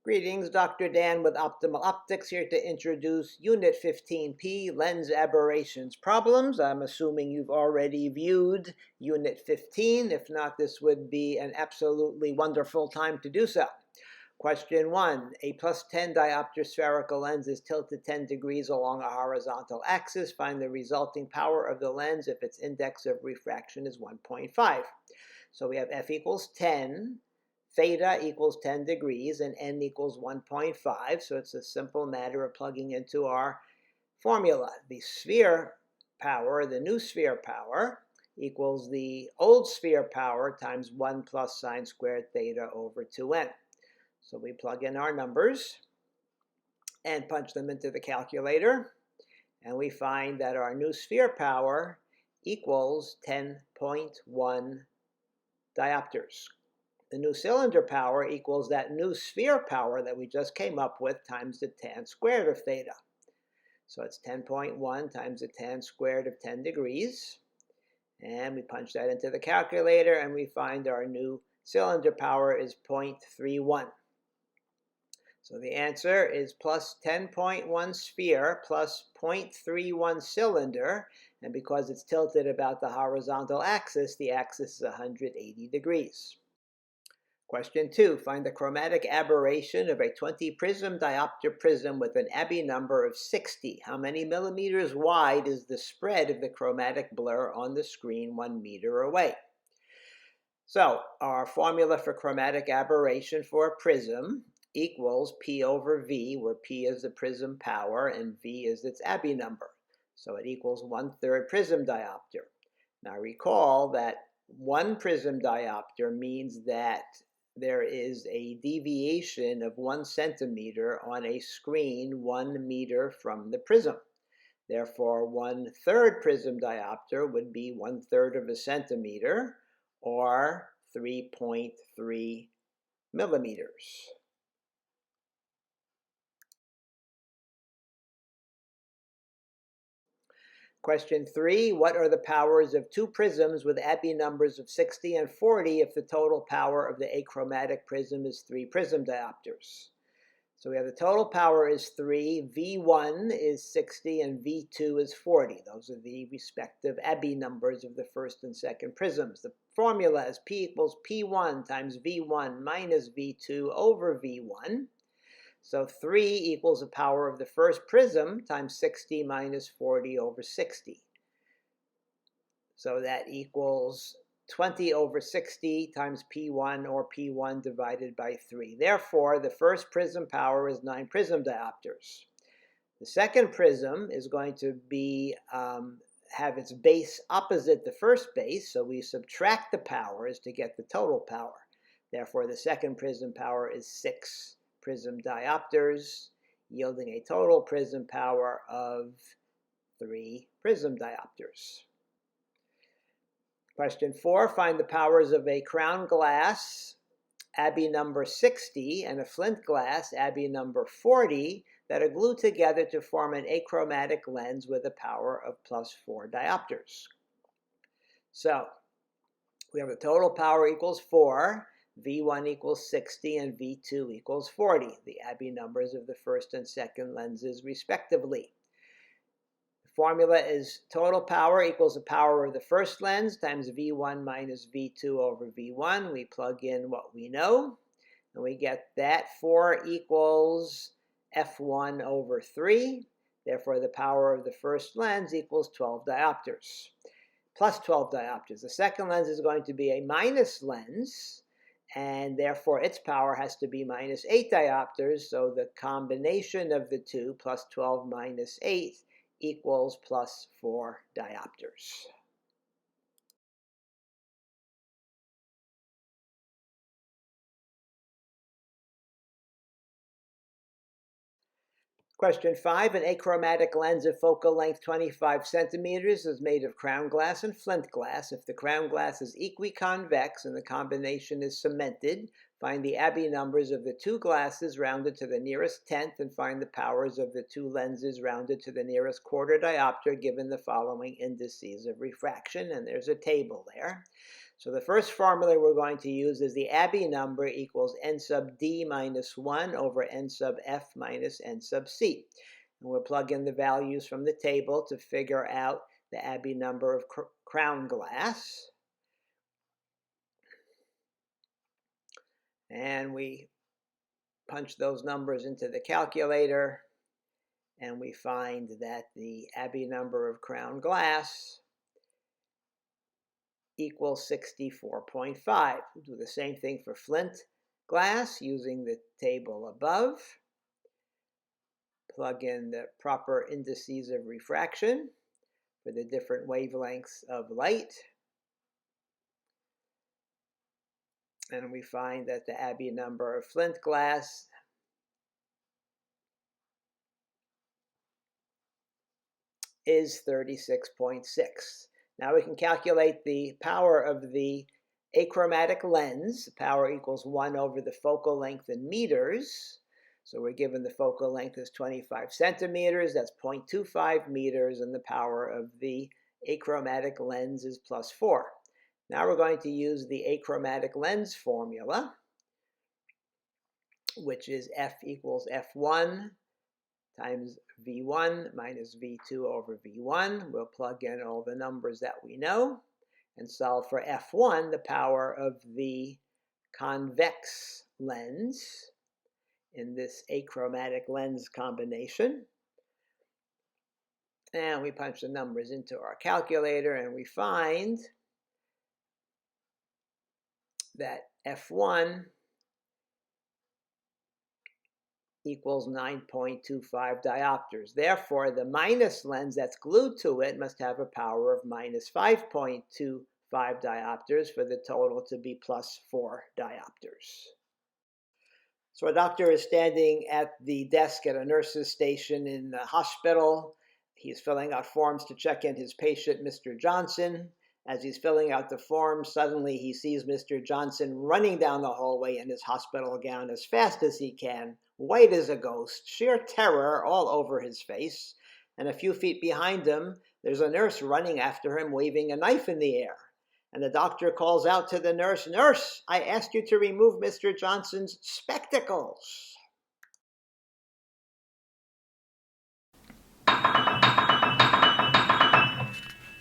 Greetings, Dr. Dan with Optimal Optics here to introduce Unit 15P, Lens Aberrations Problems. I'm assuming you've already viewed Unit 15. If not, this would be an absolutely wonderful time to do so. Question 1. A plus 10 diopter spherical lens is tilted 10 degrees along a horizontal axis. Find the resulting power of the lens if its index of refraction is 1.5. So we have F equals 10. Theta equals 10 degrees, and n equals 1.5, so it's a simple matter of plugging into our formula. The sphere power, the new sphere power, equals the old sphere power times 1 plus sine squared theta over 2n. So we plug in our numbers and punch them into the calculator, and we find that our new sphere power equals 10.1 diopters. The new cylinder power equals that new sphere power that we just came up with times the tan squared of theta. So it's 10.1 times the tan squared of 10 degrees. And we punch that into the calculator and we find our new cylinder power is 0.31. So the answer is plus 10.1 sphere plus 0.31 cylinder. And because it's tilted about the horizontal axis, the axis is 180 degrees. Question 2. Find the chromatic aberration of a 20 prism diopter prism with an Abbe number of 60. How many millimeters wide is the spread of the chromatic blur on the screen 1 meter away? So our formula for chromatic aberration for a prism equals P over V, where P is the prism power and V is its Abbe number. So it equals 1/3 prism diopter. Now recall that 1 prism diopter means that there is a deviation of 1 centimeter on a screen 1 meter from the prism. Therefore, 1/3 prism diopter would be 1/3 of a centimeter, or 3.3 millimeters. Question 3, what are the powers of 2 prisms with Abbe numbers of 60 and 40 if the total power of the achromatic prism is 3 prism diopters? So we have the total power is 3, V1 is 60, and V2 is 40. Those are the respective Abbe numbers of the first and second prisms. The formula is P equals P1 times V1 minus V2 over V1. So 3 equals the power of the first prism times 60 minus 40 over 60. So that equals 20 over 60 times P1, or P1 divided by 3. Therefore, the first prism power is 9 prism diopters. The second prism is going to be have its base opposite the first base, so we subtract the powers to get the total power. Therefore, the second prism power is 6 prism diopters, yielding a total prism power of 3 prism diopters. Question 4, find the powers of a crown glass Abbe number 60 and a flint glass Abbe number 40 that are glued together to form an achromatic lens with a power of plus 4 diopters. So we have the total power equals 4, V1 equals 60, and V2 equals 40, the Abbe numbers of the first and second lenses respectively. The formula is total power equals the power of the first lens times V1 minus V2 over V1. We plug in what we know, and we get that 4 equals F1 over 3. Therefore, the power of the first lens equals 12 diopters, plus 12 diopters. The second lens is going to be a minus lens, and therefore its power has to be minus 8 diopters, so the combination of the two, plus 12 minus 8, equals plus 4 diopters. Question 5, an achromatic lens of focal length 25 centimeters is made of crown glass and flint glass. If the crown glass is equiconvex and the combination is cemented, find the Abbe numbers of the 2 glasses rounded to the nearest tenth and find the powers of the 2 lenses rounded to the nearest quarter diopter given the following indices of refraction. And there's a table there. So the first formula we're going to use is the Abbe number equals n sub d minus 1 over n sub f minus n sub c. And we'll plug in the values from the table to figure out the Abbe number of crown glass. And we punch those numbers into the calculator, and we find that the Abbe number of crown glass equals 64.5. We'll do the same thing for flint glass using the table above. Plug in the proper indices of refraction for the different wavelengths of light. And we find that the Abbe number of flint glass is 36.6. Now we can calculate the power of the achromatic lens. Power equals 1 over the focal length in meters. So we're given the focal length is 25 centimeters. That's 0.25 meters, and the power of the achromatic lens is plus 4. Now we're going to use the achromatic lens formula, which is F equals F1 times V1 minus V2 over V1. We'll plug in all the numbers that we know and solve for F1, the power of the convex lens in this achromatic lens combination. And we punch the numbers into our calculator, and we find that F1 equals 9.25 diopters. Therefore, the minus lens that's glued to it must have a power of minus 5.25 diopters for the total to be plus 4 diopters. So a doctor is standing at the desk at a nurse's station in the hospital. He's filling out forms to check in his patient, Mr. Johnson. As he's filling out the form, suddenly he sees Mr. Johnson running down the hallway in his hospital gown as fast as he can, white as a ghost, sheer terror all over his face. And a few feet behind him, there's a nurse running after him, waving a knife in the air. And the doctor calls out to the nurse, "Nurse, I asked you to remove Mr. Johnson's spectacles."